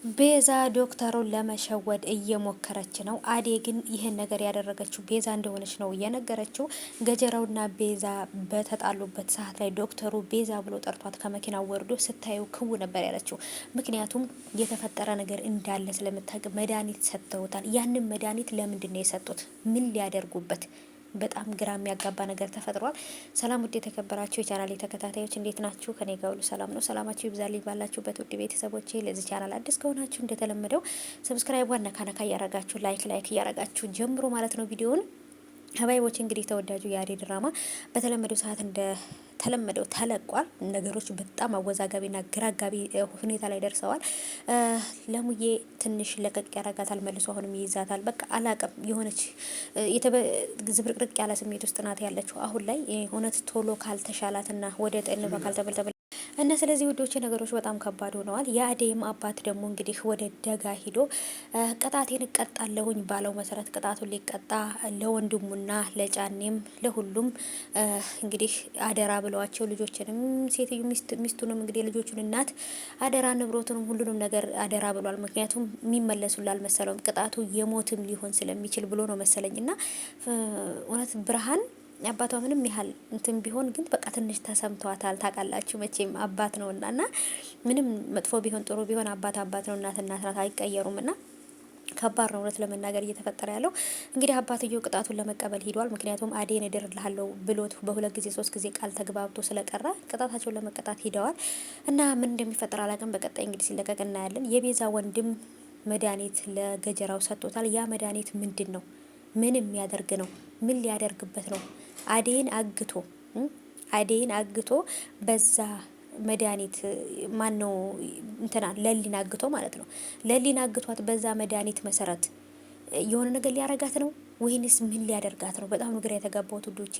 ቤዛ ዶክተሩን ለመሸወድ እየሞከረች ነው። አዴ ግን ይህን ነገር ያደረገችው ቤዛ እንደሆነች ነው እየነገረችው። ገጀራውና ቤዛ በተጣሉበት ሰዓት ላይ ዶክተሩ ቤዛ ብሎ ጠርቷት ከመኪናው ወርዶ ስታየው ክው ነበር ያለችው። ምክንያቱም የተፈጠረ ነገር እንዳለ ስለምታውቅ መድኃኒት ሰጥተውታል። ያንን መድኃኒት ለምንድን ነው የሰጡት? ምን ሊያደርጉበት? በጣም ግራ የሚያጋባ ነገር ተፈጥሯል። ሰላም ውድ የተከበራችሁ የቻናል ተከታታዮች እንዴት ናችሁ? ከኔ ጋር ሁሉ ሰላም ነው። ሰላማችሁ ይብዛልኝ ባላችሁበት ውድ ቤተሰቦቼ። ለዚህ ቻናል አዲስ ከሆናችሁ እንደተለመደው ሰብስክራይብ ነካ ነካ እያረጋችሁ ላይክ እያረጋችሁ ጀምሮ ማለት ነው ቪዲዮውን ሀባይቦች። እንግዲህ ተወዳጁ የአደይ ድራማ በተለመደው ሰዓት ተለመደው ተለቋል። ነገሮች በጣም አወዛጋቢና ግራጋቢ ሁኔታ ላይ ደርሰዋል። ለሙዬ ትንሽ ለቀቅ ያረጋታል፣ መልሶ አሁንም ይይዛታል። በቃ አላቅም የሆነች ዝብርቅርቅ ያለ ስሜት ውስጥ ናት ያለችው አሁን ላይ እውነት ቶሎ ካልተሻላትና ወደ ጤንነቷ ካልተበልተበ እና ስለዚህ ውዶች ነገሮች በጣም ከባድ ሆነዋል። የአደይም አባት ደግሞ እንግዲህ ወደ ደጋ ሂዶ ቅጣቴን እቀጣለሁኝ ባለው መሰረት ቅጣቱን ሊቀጣ ለወንድሙና ለጫኔም ለሁሉም እንግዲህ አደራ ብለዋቸው ልጆችንም ሴትዮ ሚስቱንም እንግዲህ ልጆቹን እናት አደራ ንብረቱንም ሁሉንም ነገር አደራ ብሏል። ምክንያቱም የሚመለሱላ አልመሰለውም ቅጣቱ የሞትም ሊሆን ስለሚችል ብሎ ነው መሰለኝና እውነት ብርሃን አባቷ ምንም ያህል እንትን ቢሆን ግን በቃ ትንሽ ተሰምቷታል። ታውቃላችሁ መቼም አባት ነውና እና ምንም መጥፎ ቢሆን ጥሩ ቢሆን አባት ነው፣ እናት ናት፣ አይቀየሩምና ከባድ ነው እውነት ለመናገር እየተፈጠረ ያለው። እንግዲህ አባትየው ቅጣቱን ለመቀበል ሂዷል። ምክንያቱም አዴን እድርልሃለሁ ብሎት በሁለት ጊዜ ሶስት ጊዜ ቃል ተግባብቶ ስለቀረ ቅጣታቸውን ለመቀጣት ሂደዋል እና ምን እንደሚፈጠር አላውቅም። በቀጣይ እንግዲህ ሲለቀቅ እናያለን። የቤዛ ወንድም መድኃኒት ለገጀራው ሰጥቶታል። ያ መድኃኒት ምንድን ነው? ምን የሚያደርግ ነው? ምን ሊያደርግበት ነው? አዴን አግቶ በዛ መድኃኒት ማን ነው እንትና ለሊን አግቶ ማለት ነው። ለሊን አግቷት በዛ መድኃኒት መሰረት የሆነ ነገር ሊያረጋት ነው ወይንስ ምን ሊያደርጋት ነው? በጣም ግራ የተጋባሁት ውዶቼ።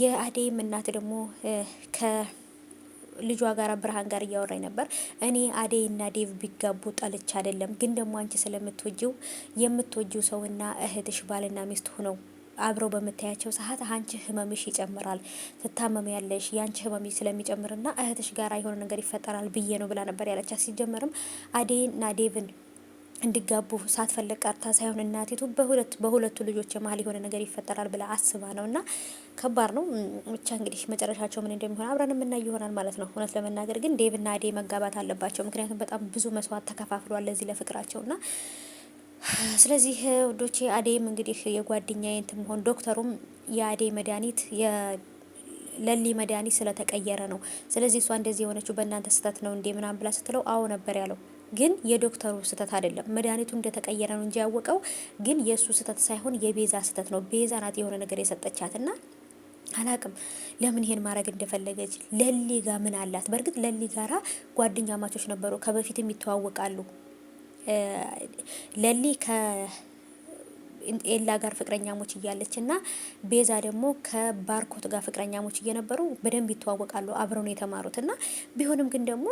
የአዴም እናት ደግሞ ልጇ ጋር ብርሃን ጋር እያወራኝ ነበር። እኔ አዴይና ዴቭ ቢጋቡ ጠልቻ አይደለም፣ ግን ደግሞ አንቺ የምትወጂው ሰውና እህትሽ ባልና ሚስት ሆነው አብረው በምታያቸው ሰዓት አንቺ ህመምሽ ይጨምራል፣ ትታመም ያለሽ ያንቺ ህመም ስለሚጨምርና እህትሽ ጋር የሆነ ነገር ይፈጠራል ብዬ ነው ብላ ነበር ያለቻት። ሲጀመርም አዴይና ዴቭን እንዲጋቡ ሳትፈልግ ቀርታ ሳይሆን እናቲቱ በሁለቱ ልጆች መሀል የሆነ ነገር ይፈጠራል ብላ አስባ ነው። እና ከባድ ነው ብቻ እንግዲህ መጨረሻቸው ምን እንደሚሆን አብረን የምናይ ይሆናል ማለት ነው። እውነት ለመናገር ግን ዴቭና አዴይ መጋባት አለባቸው። ምክንያቱም በጣም ብዙ መስዋዕት ተከፋፍሏል ለዚህ ለፍቅራቸውና ስለዚህ ውዶቼ አዴይም እንግዲህ የጓደኛዬ እንትን መሆን ዶክተሩም የአዴይ መድኃኒት ለሊ መድኃኒት ስለተቀየረ ነው። ስለዚህ እሷ እንደዚህ የሆነችው በእናንተ ስህተት ነው እንዴ ምናምን ብላ ስትለው አዎ ነበር ያለው። ግን የዶክተሩ ስህተት አይደለም። መድኃኒቱ እንደተቀየረ ነው እንጂ ያወቀው ግን የእሱ ስህተት ሳይሆን የቤዛ ስህተት ነው። ቤዛ ናት የሆነ ነገር የሰጠቻትና አላቅም ለምን ይሄን ማድረግ እንደፈለገች። ለሊ ጋር ምን አላት? በእርግጥ ለሊ ጋራ ጓደኛ ማቾች ነበሩ፣ ከበፊትም ይተዋወቃሉ። ለሊ ኤላ ጋር ፍቅረኛሞች እያለች እና ቤዛ ደግሞ ከባርኮት ጋር ፍቅረኛሞች እየነበሩ በደንብ ይተዋወቃሉ። አብረው ነው የተማሩት እና ቢሆንም ግን ደግሞ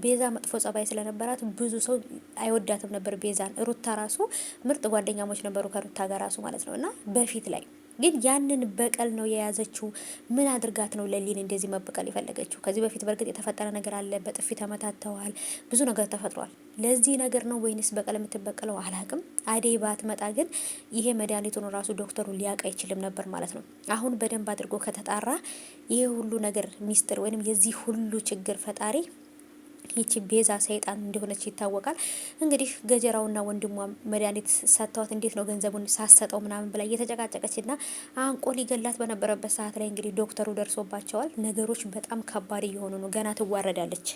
ቤዛ መጥፎ ጸባይ ስለነበራት ብዙ ሰው አይወዳትም ነበር ቤዛን። ሩታ ራሱ ምርጥ ጓደኛሞች ነበሩ ከሩታ ጋር ራሱ ማለት ነው እና በፊት ላይ ግን ያንን በቀል ነው የያዘችው። ምን አድርጋት ነው ለሊን እንደዚህ መበቀል የፈለገችው? ከዚህ በፊት በእርግጥ የተፈጠረ ነገር አለ። በጥፊ ተመታተዋል፣ ብዙ ነገር ተፈጥሯል። ለዚህ ነገር ነው ወይንስ በቀል የምትበቀለው አላቅም። አዴይ ባትመጣ ግን ይሄ መድኃኒቱን ራሱ ዶክተሩ ሊያውቅ አይችልም ነበር ማለት ነው። አሁን በደንብ አድርጎ ከተጣራ ይሄ ሁሉ ነገር ሚስጥር ወይንም የዚህ ሁሉ ችግር ፈጣሪ ይቺ ቤዛ ሰይጣን እንደሆነች ይታወቃል። እንግዲህ ገጀራውና ወንድሟ መድኃኒት ሰጥተዋት እንዴት ነው ገንዘቡን ሳሰጠው ምናምን ብላ እየተጨቃጨቀችና አንቆ ሊገላት በነበረበት ሰዓት ላይ እንግዲህ ዶክተሩ ደርሶባቸዋል። ነገሮች በጣም ከባድ እየሆኑ ነው። ገና ትዋረዳለች።